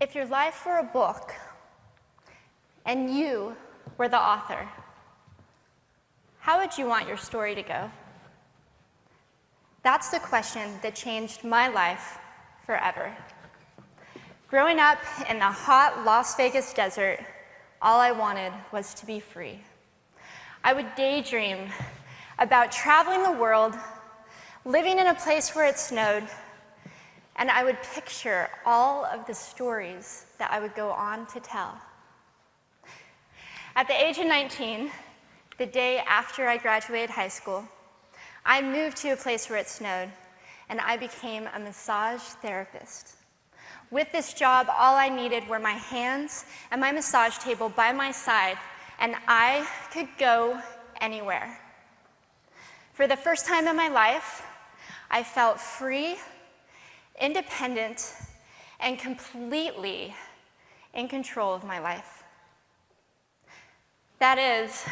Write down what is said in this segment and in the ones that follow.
If your life were a book and you were the author, how would you want your story to go? That's the question that changed my life forever. Growing up in the hot Las Vegas desert, all I wanted was to be free. I would daydream about traveling the world, living in a place where it snowed, and I would picture all of the stories that I would go on to tell. At the age of 19, the day after I graduated high school, I moved to a place where it snowed, and I became a massage therapist. With this job, all I needed were my hands and my massage table by my side, and I could go anywhere. For the first time in my life, I felt free, independent, and completely in control of my life. That is,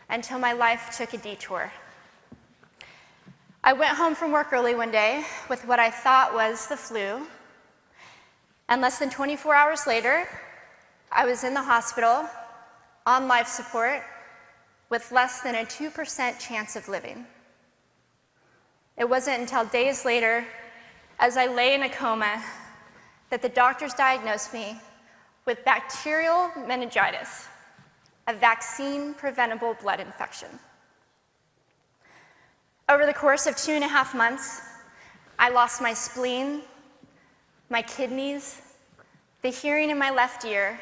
until my life took a detour. I went home from work early one day with what I thought was the flu, and less than 24 hours later, I was in the hospital on life support with less than a 2% chance of living. It wasn't until days later, as I lay in a coma, that the doctors diagnosed me with bacterial meningitis, a vaccine-preventable blood infection. Over the course of 2.5 months, I lost my spleen, my kidneys, the hearing in my left ear,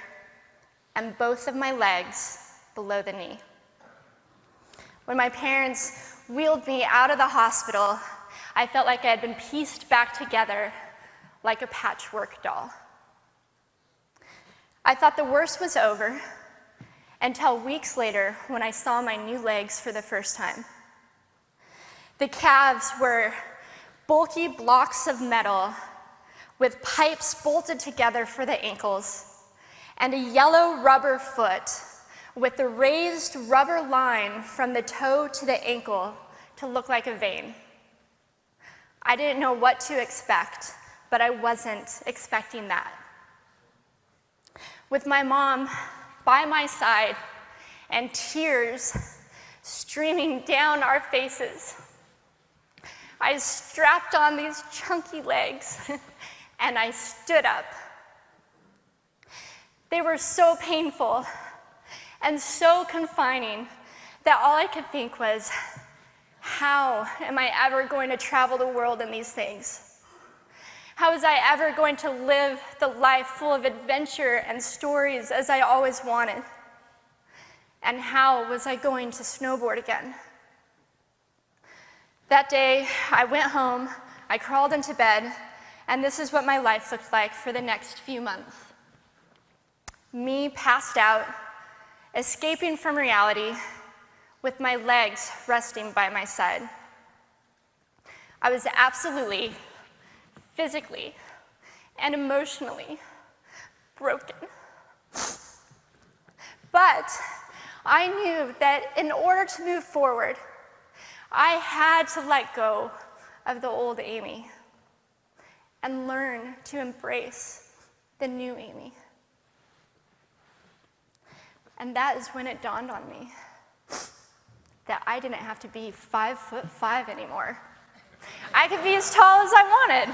and both of my legs below the knee. When my parents wheeled me out of the hospital, I felt like I had been pieced back together like a patchwork doll. I thought the worst was over until weeks later when I saw my new legs for the first time. The calves were bulky blocks of metal with pipes bolted together for the ankles, and a yellow rubber foot with the raised rubber line from the toe to the ankle to look like a vein. I didn't know what to expect, but I wasn't expecting that. With my mom by my side and tears streaming down our faces, I strapped on these chunky legs and I stood up. They were so painful and so confining that all I could think was, how am I ever going to travel the world in these things? How was I ever going to live the life full of adventure and stories as I always wanted? And how was I going to snowboard again? That day, I went home, I crawled into bed, and this is what my life looked like for the next few months. Me passed out, escaping from reality, with my legs resting by my side. I was absolutely, physically, and emotionally broken. But I knew that in order to move forward, I had to let go of the old Amy and learn to embrace the new Amy. And that is when it dawned on me that I didn't have to be 5'5" anymore. I could be as tall as I wanted.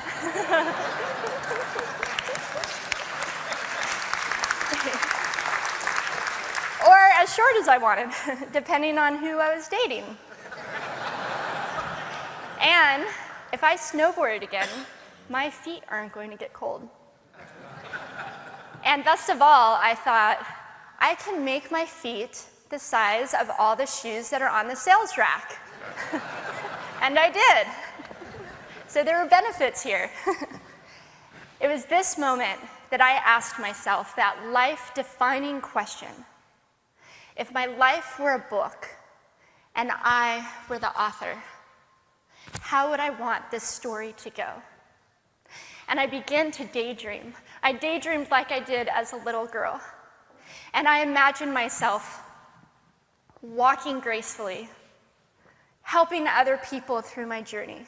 Or as short as I wanted, depending on who I was dating. And if I snowboarded again, my feet aren't going to get cold. And best of all, I thought, I can make my feet the size of all the shoes that are on the sales rack. And I did. So there were benefits here. It was this moment that I asked myself that life-defining question. If my life were a book and I were the author, how would I want this story to go? And I began to daydream. I daydreamed like I did as a little girl. And I imagined myself walking gracefully, helping other people through my journey,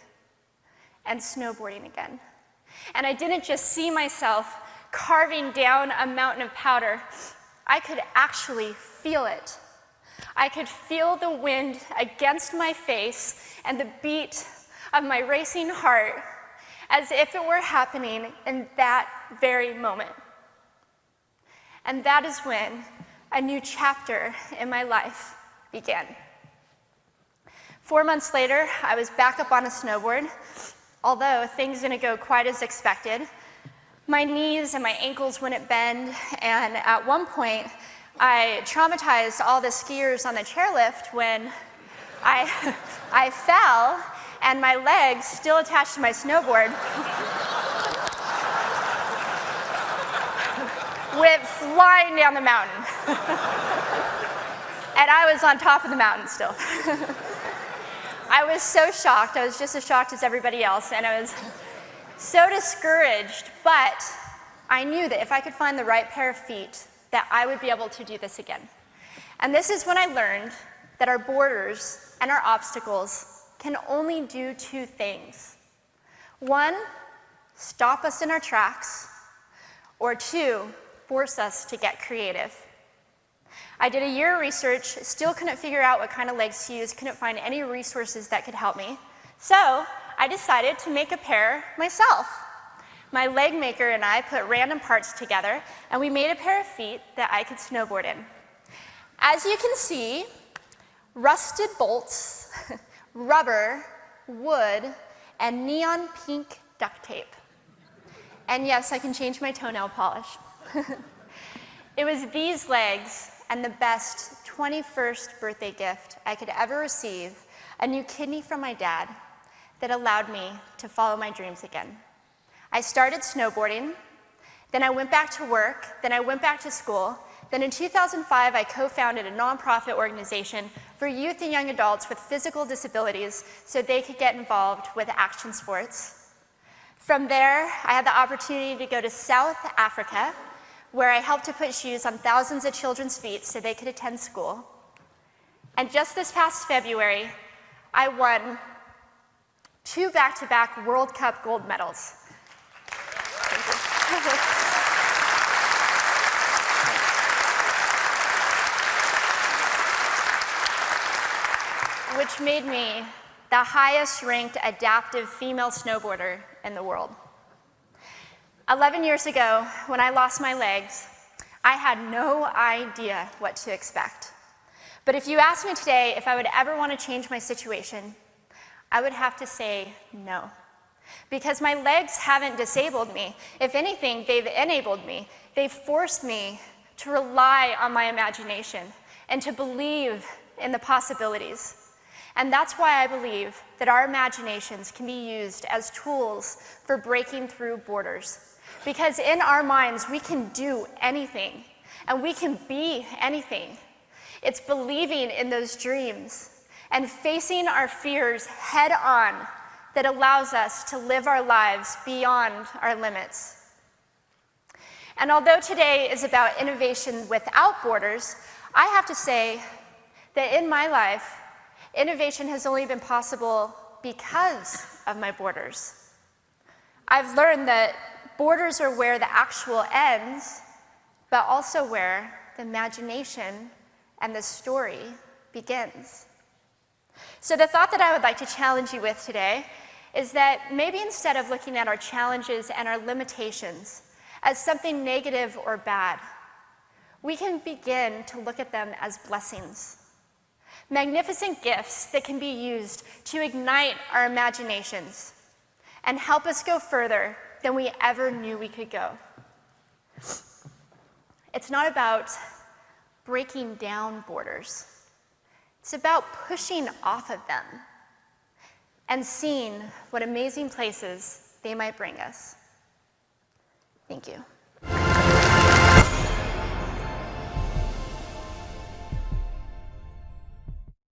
and snowboarding again. And I didn't just see myself carving down a mountain of powder, I could actually feel it. I could feel the wind against my face and the beat of my racing heart as if it were happening in that very moment. And that is when a new chapter in my life began. 4 months later, I was back up on a snowboard, although things didn't go quite as expected. My knees and my ankles wouldn't bend, and at one point, I traumatized all the skiers on the chairlift when I fell, and my legs, still attached to my snowboard, went flying down the mountain. And I was on top of the mountain still. I was so shocked. I was just as shocked as everybody else, and I was so discouraged, but I knew that if I could find the right pair of feet, that I would be able to do this again. And this is when I learned that our borders and our obstacles can only do two things. One, stop us in our tracks, or two, force us to get creative. I did a year of research, still couldn't figure out what kind of legs to use, couldn't find any resources that could help me. So I decided to make a pair myself. My leg maker and I put random parts together, and we made a pair of feet that I could snowboard in. As you can see, rusted bolts, rubber, wood, and neon pink duct tape. And yes, I can change my toenail polish. It was these legs and the best 21st birthday gift I could ever receive, a new kidney from my dad, that allowed me to follow my dreams again. I started snowboarding, then I went back to work, then I went back to school, then in 2005 I co-founded a nonprofit organization for youth and young adults with physical disabilities so they could get involved with action sports. From there, I had the opportunity to go to South Africa, where I helped to put shoes on thousands of children's feet so they could attend school. And just this past February, I won 2 back-to-back World Cup gold medals. Which made me the highest-ranked adaptive female snowboarder in the world. 11 years ago, when I lost my legs, I had no idea what to expect. But if you asked me today if I would ever want to change my situation, I would have to say no. Because my legs haven't disabled me. If anything, they've enabled me. They've forced me to rely on my imagination and to believe in the possibilities. And that's why I believe that our imaginations can be used as tools for breaking through borders. Because in our minds, we can do anything, and we can be anything. It's believing in those dreams and facing our fears head on that allows us to live our lives beyond our limits. And although today is about innovation without borders, I have to say that in my life, innovation has only been possible because of my borders. I've learned that borders are where the actual ends, but also where the imagination and the story begins. So the thought that I would like to challenge you with today is that maybe instead of looking at our challenges and our limitations as something negative or bad, we can begin to look at them as blessings. Magnificent gifts that can be used to ignite our imaginations and help us go further than we ever knew we could go. It's not about breaking down borders. It's about pushing off of them and seeing what amazing places they might bring us. Thank you.